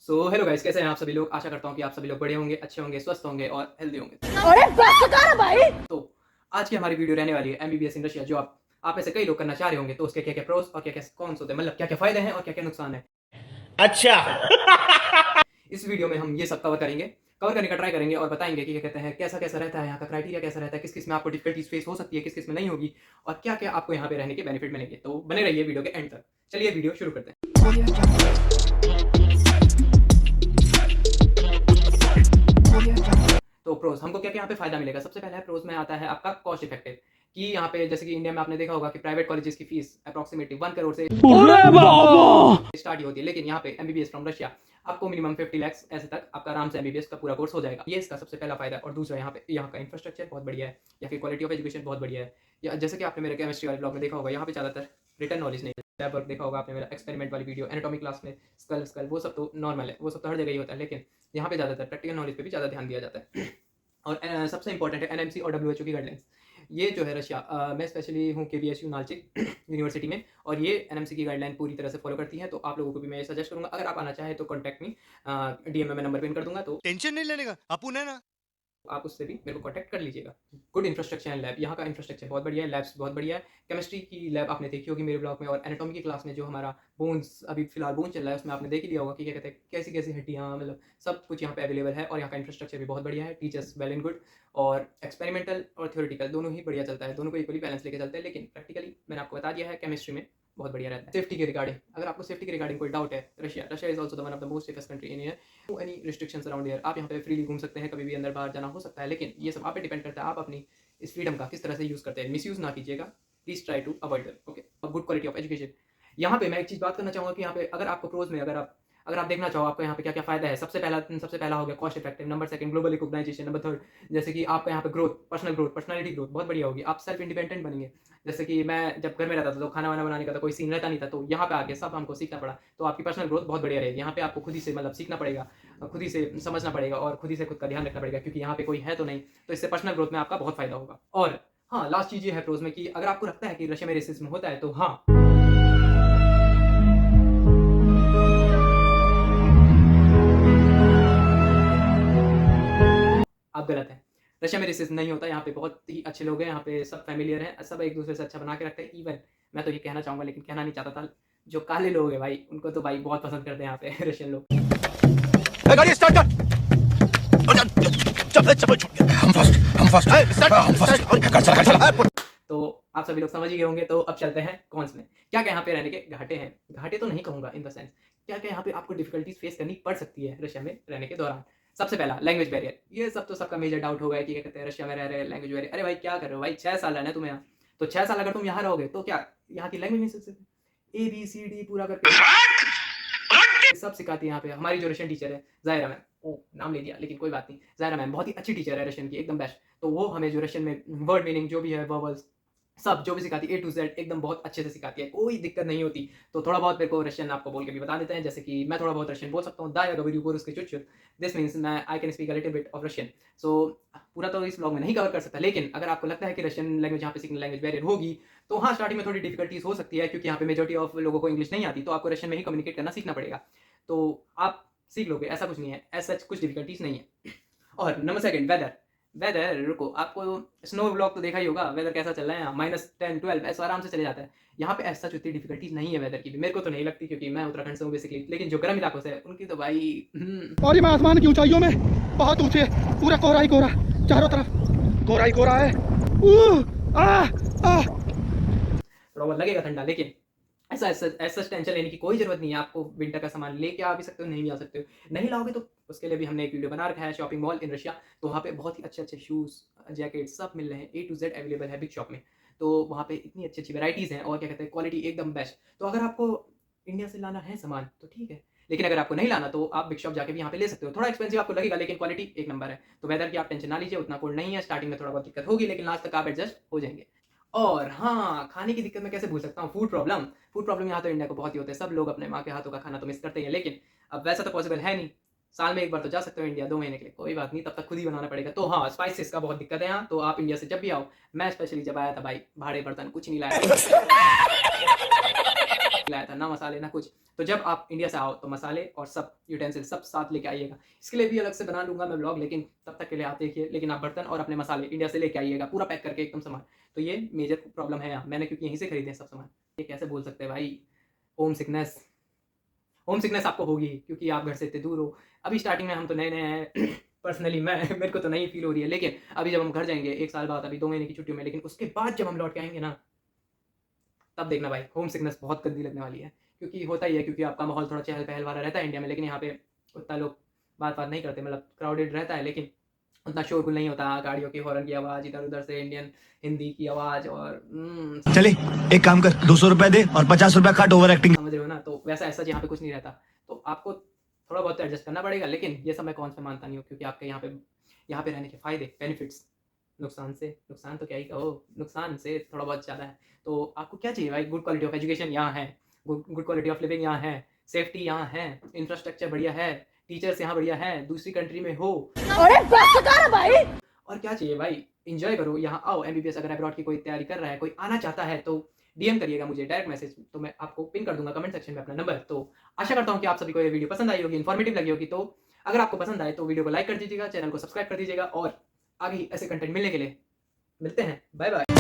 Hello guys, कैसे हैं आप सभी लोग। आशा करता हूँ कि आप सभी लोग बड़े होंगे, अच्छे होंगे, स्वस्थ होंगे और हेल्दी होंगे। अरे बस कर भाई। तो आज की हमारी वीडियो रहने वाली है एमबीबीएस इन रशिया, जो आप में से कई लोग करना चाह रहे होंगे। तो उसके क्या क्या प्रोस और क्या क्या कॉन्स होते हैं, मतलब क्या क्या फायदे हैं और क्या क्या नुकसान है। अच्छा। इस वीडियो में हम ये सब कवर करेंगे, कवर करने का ट्राई करेंगे और बताएंगे कि क्या कहते हैं, कैसा कैसा रहता है यहाँ का क्राइटेरिया, कैसा रहता है, किस किस में आपको डिफिकल्टीज फेस हो सकती है, किस किस में नहीं होगी, और क्या क्या आपको यहाँ पे रहने के बेनिफिट मिलेंगे। तो बने रहिए वीडियो के एंड तक। चलिए वीडियो शुरू करते हैं। तो प्रोस हमको क्या क्या यहाँ पे फायदा मिलेगा। सबसे पहले प्रोस में आता है आपका कॉस्ट इफेक्टिव, कि यहाँ पे जैसे कि इंडिया में आपने देखा होगा कि प्राइवेट कॉलेजेस की फीस अप्रोक्सीमेटली 1 करोड़ से स्टार्ट होती है, लेकिन यहाँ पे एमबीबीएस फ्रॉम रशिया आपको मिनिमम 50 लाख ऐसे तक आपका आराम से एमबीबीएस का पूरा कोर्स हो जाएगा। ये इसका सबसे पहला फायदा है। और दूसरा, यहाँ का इंफ्रास्ट्रक्चर बहुत बढ़िया है, या फिर क्वालिटी ऑफ एजुकेशन बहुत बढ़िया है। या जैसे कि आपने मेरे केमिस्ट्री वाले ब्लॉग में देखा होगा, यहाँ पे ज़्यादातर रिटर्न नॉलेज नहीं है। लैब वर्क देखा होगा आपने मेरा एक्सपेरिमेंट वाली वीडियो, एनाटॉमी क्लास में स्कल स्कल वो सब तो नॉर्मल है, वो सब तो हर जगह ही होता है, लेकिन यहाँ पे ज़्यादातर प्रैक्टिकल नॉलेज पे भी ज़्यादा ध्यान दिया जाता है। और सबसे इंपॉर्टेंट है एनएमसी और डब्ल्यूएचओ की गाइडलाइंस। ये जो है रशिया, मैं स्पेशली हूँ केवीएसयू नालचिक यूनिवर्सिटी में, और ये एनएमसी की गाइडलाइन पूरी तरह से फॉलो करती है। तो आप लोगों को भी मैं ये सजेस्ट करूंगा, अगर आप आना चाहें तो कॉन्टैक्ट मी, डीएम में नंबर पिन कर दूंगा, तो टेंशन नहीं लेने का, अपुन है ना। आप उससे भी मेरे को कॉन्टैक्ट कर लीजिएगा। गुड इंफ्रास्ट्रक्चर एंड लैब, यहाँ का इंफ्रास्ट्रक्चर बहुत बढ़िया है, लैब्स बहुत बढ़िया है। केमिस्ट्री की लैब आपने देखी होगी मेरे ब्लॉग में, और एनाटॉमी की क्लास में जो हमारा बोन्स अभी फिलहाल बोन चल रहा है, उसमें आपने देख लिया होगा कि क्या कहते हैं कैसी कैसी हड्डियाँ, मतलब सब कुछ यहाँ पे अवेलेबल है। और यहाँ का इंफ्रास्ट्रक्चर भी बहुत बढ़िया है, टीचर्स वेल एंड गुड, और एक्सपेरिमेंटल और थ्योरेटिकल दोनों ही बढ़िया चलता है, दोनों को इक्वली बैलेंस लेके चलते हैं। लेकिन प्रैक्टिकली मैंने आपको बता दिया है, केमिस्ट्री में बहुत बढ़िया रहता है। सेफ्टी के रिगार्डिंग, अगर आपको सेफ्टी के रिगार्डिंग कोई डाउट है, Russia is also the one of the most safest country in year. Any restrictions around year, आप यहाँ पे फ्रीली घूम सकते हैं, कभी भी अंदर बाहर जाना हो सकता है, लेकिन ये सब आप पे डिपेंड करता है आप अपनी इस फ्रीडम का किस तरह से यूज़ करते हैं। मिसयूज़ ना कीजिएगा, please try to avoid that. Okay, good quality of education. यहाँ पे मैं एक चीज़ बात करना चाहूँगा कि यहाँ पे अगर आपको प्रोज में अगर आप देखना चाहो आपको यहाँ पे क्या क्या फायदा है। सबसे पहला हो गया cost effective, number second global recognisation, number third जैसे कि आपका यहाँ पे ग्रोथ, पर्सनैलिटी ग्रोथ बहुत बढ़िया होगी, आप सेल्फ इंडिपेंडेंट बनेंगे। जैसे कि मैं जब घर में रहता था तो खाना वाना बनाने का तो कोई सीन रहता नहीं था, तो यहाँ पे आके सब हमको सीखना पड़ा। तो आपकी पर्सनल ग्रोथ बहुत बढ़िया रहेगी। यहाँ पे आपको खुद ही से मतलब सीखना पड़ेगा, खुद ही से समझना पड़ेगा, और खुद ही से खुद का ध्यान रखना पड़ेगा, क्योंकि यहाँ पे कोई है तो नहीं। तो इससे पर्सनल ग्रोथ में आपका बहुत फायदा होगा। और हाँ, लास्ट चीज़ ये है प्रोज में कि अगर आपको लगता है कि रशिया में रेसिज्म होता है, तो हाँ, आप गलत हैं। रशिया में रेसिज्म नहीं होता, यहाँ पे बहुत ही अच्छे लोग हैं, यहाँ पे सब फैमिलियर हैं, सब एक दूसरे से अच्छा बना के रखते हैं। इवन मैं तो ये कहना चाहूँगा, लेकिन कहना नहीं चाहता था, जो काले लोग हैं भाई, उनको तो भाई बहुत पसंद करते हैं यहाँ पे रशियन लोग। गाड़ी स्टार्ट कर। चल छूट गया। हम फर्स्ट। तो आप सभी लोग समझ ही गए होंगे। तो अब चलते हैं कॉन्स में। क्या क्या यहाँ पे रहने के घाटे हैं, घाटे तो नहीं कहूँगा, इन द सेंस क्या क्या यहाँ पे आपको डिफिकल्टीज फेस करनी पड़ सकती है रशिया में रहने के दौरान। सबसे पहला लैंग्वेज बैरियर, ये सब तो सबका मेजर डाउट होगा कि क्या कहते हैं रशिया में रह रहे लैंग्वेज बैरियर। अरे भाई क्या कर रहे हो भाई, 6 साल रहना है तुम्हें यहाँ, तो 6 साल अगर तुम यहाँ रहोगे तो क्या यहाँ की लैंग्वेज नहीं सीख सकते। ABCD पूरा करके सब सिखाती है यहाँ पे। हमारी जो रशियन टीचर है जायरा मैम, ओ नाम ले दिया लेकिन कोई बात नहीं, जायरा मैम बहुत ही अच्छी टीचर है रशियन की, एकदम बेस्ट। तो वो हमें जो रशियन में वर्ड मीनिंग जो भी है, वर्बल्स सब जो भी सिखाती है A to Z एकदम बहुत अच्छे से सिखाती है, कोई दिक्कत नहीं होती। तो थोड़ा बहुत मेरे को रशियन आपको बोल के भी बता देते हैं, जैसे कि मैं थोड़ा बहुत रशियन बोल सकता हूँ। दा या गबरी ऊपर उसके चुच, दिस मींस मैं I can speak a little bit of Russian. So पूरा तो इस ब्लॉग में नहीं कवर कर सकता, लेकिन अगर आपको लगता है कि रशियन लैंग्वेज यहाँ पे सीखने लैंग्वेज बैरियर होगी, तो हाँ स्टार्टिंग में थोड़ी डिफिकल्टीज हो सकती है, क्योंकि यहाँ पे मेजॉरिटी ऑफ लोगों को इंग्लिश नहीं आती, तो आपको रशियन में ही कम्युनिकेट करना सीखना पड़ेगा। तो आप सीख लोगे, ऐसा कुछ नहीं है, ऐसा कुछ डिफिकल्टीज नहीं है। और नंबर सेकंड वेदर रुको, आपको स्नो ब्लॉक तो देखा ही होगा, वेदर कैसा चल रहा है यहाँ, -10 12 ऐसा आराम से चले जाता है। यहाँ पे ऐसा उतनी डिफिकल्टीज नहीं है वेदर की भी, मेरे को तो नहीं लगती, क्योंकि मैं उत्तराखंड से हूँ बेसिकली। लेकिन जो गर्म इलाकों से है उनकी तो भाई और ये मैं आसमान की ऊंचाइयों में बहुत ऊंचे, पूरा कोहरा ही कोहरा, चारों तरफ कोहरा ही कोहरा है। थोड़ा बहुत लगेगा ठंडा, लेकिन ऐसा टेंशन लेने की कोई जरूरत नहीं है। आपको विंटर का सामान लेके आ भी सकते हो, नहीं भी आ सकते हो। नहीं लाओगे तो उसके लिए भी हमने एक वीडियो बना रखा है, शॉपिंग मॉल इन रशिया। तो वहाँ पे बहुत ही अच्छे अच्छे शूज़, जैकेट सब मिल रहे हैं, A to Z अवेलेबल है बिग शॉप में। तो वहाँ पे इतनी अच्छी अच्छी वैराइटीज़ हैं, और क्या कहते हैं क्वालिटी एकदम बेस्ट। तो अगर आपको इंडिया से लाना है सामान तो ठीक है, लेकिन अगर आपको नहीं लाना तो आप बिग शॉप जाके भी यहाँ पे ले सकते हो। थोड़ा एक्सपेंसिव आपको लगेगा, लेकिन क्वालिटी एक नंबर है। तो वेदर की आप टेंशन ना लीजिए, उतना कोल्ड नहीं है, स्टार्टिंग में थोड़ा बहुत दिक्कत होगी, लेकिन लास्ट तक आप एडजस्ट हो जाएंगे। और हाँ, खाने की दिक्कत मैं कैसे भूल सकता हूँ, फूड प्रॉब्लम यहाँ तो इंडिया को बहुत ही होते हैं। सब लोग अपने माँ के हाथों का खाना तो मिस करते हैं, लेकिन अब वैसा तो पॉसिबल है नहीं। साल में एक बार तो जा सकते हो इंडिया 2 महीने के लिए, कोई बात नहीं, तब तक खुद ही बनाना पड़ेगा। तो हाँ, स्पाइसेस का बहुत दिक्कत है यहाँ। तो आप इंडिया से जब भी आओ, मैं स्पेशली जब आया था भाई, भाड़े बर्तन कुछ नहीं लाया। लाया था, ना मसाले ना कुछ। तो जब आप इंडिया से आओ तो मसाले और सब यूटेंसिल सब साथ लेके आइएगा। इसके लिए भी अलग से बना लूँगा मैं ब्लॉग, लेकिन तब तक के लिए आप देखिए। लेकिन आप बर्तन और अपने मसाले इंडिया से लेके आइएगा, पूरा पैक करके एकदम सामान। तो ये मेजर प्रॉब्लम है यहाँ, मैंने क्योंकि यहीं से खरीदे हैं सब सामान। ये कैसे बोल सकते हैं भाई, होम सिकनेस आपको होगी क्योंकि आप घर से इतने दूर हो। अभी स्टार्टिंग में हम तो नए-नए हैं पर्सनली मेरे को तो नहीं फील हो रही है, लेकिन अभी जब हम घर जाएँगे 1 साल बाद, अभी 2 महीने की छुट्टियों में, लेकिन उसके बाद जब हम लौट के आएँगे ना, तब देखना भाई होम सिकनेस बहुत गंदी लगने वाली है। क्योंकि होता ही है, क्योंकि आपका माहौल थोड़ा चहल-पहल वाला रहता है इंडिया में, लेकिन यहाँ पे उतना लोग बात-वात नहीं करते, मतलब क्राउडेड रहता है, लेकिन उतना शोरगुल नहीं होता। गाड़ियों की हॉर्न की आवाज़, इधर-उधर से इंडियन हिंदी की आवाज़ और चले एक काम कर 200 रुपए दे और 50 रुपए काट ओवर एक्टिंग। समझ रहे हो ना? तो वैसा ऐसा यहाँ पे कुछ नहीं रहता। तो आपको थोड़ा बहुत तो एडजस्ट करना पड़ेगा, लेकिन ये सब मैं कॉन्स में मानता नहीं हूँ, क्योंकि आपके यहाँ पे रहने के फ़ायदे, बेनिफिट्स, नुकसान तो क्या ही कहो, नुकसान से थोड़ा बहुत ज़्यादा है। तो आपको क्या चाहिए भाई? गुड क्वालिटी ऑफ एजुकेशन यहाँ है, गुड क्वालिटी ऑफ लिविंग यहाँ है, सेफ्टी यहाँ है, इंफ्रास्ट्रक्चर बढ़िया है, टीचर्स यहाँ बढ़िया हैं, दूसरी कंट्री में हो। अरे बस कर भाई। और क्या चाहिए भाई? एन्जॉय करो, यहाँ आओ। एमबीबीएस अगर अब्रॉड की कोई तैयारी कर रहा है, कोई आना चाहता है, तो डीएम करिएगा मुझे, डायरेक्ट मैसेज, तो मैं आपको पिन कर दूँगा कमेंट सेक्शन में अपना नंबर। तो आशा करता हूँ कि आप सभी को ये वीडियो पसंद आई होगी, इन्फॉर्मेटिव लगी होगी। तो अगर आपको पसंद आए तो वीडियो को लाइक कर दीजिएगा, चैनल को सब्सक्राइब कर दीजिएगा, और आगे ही ऐसे कंटेंट मिलने के लिए मिलते हैं। Bye bye.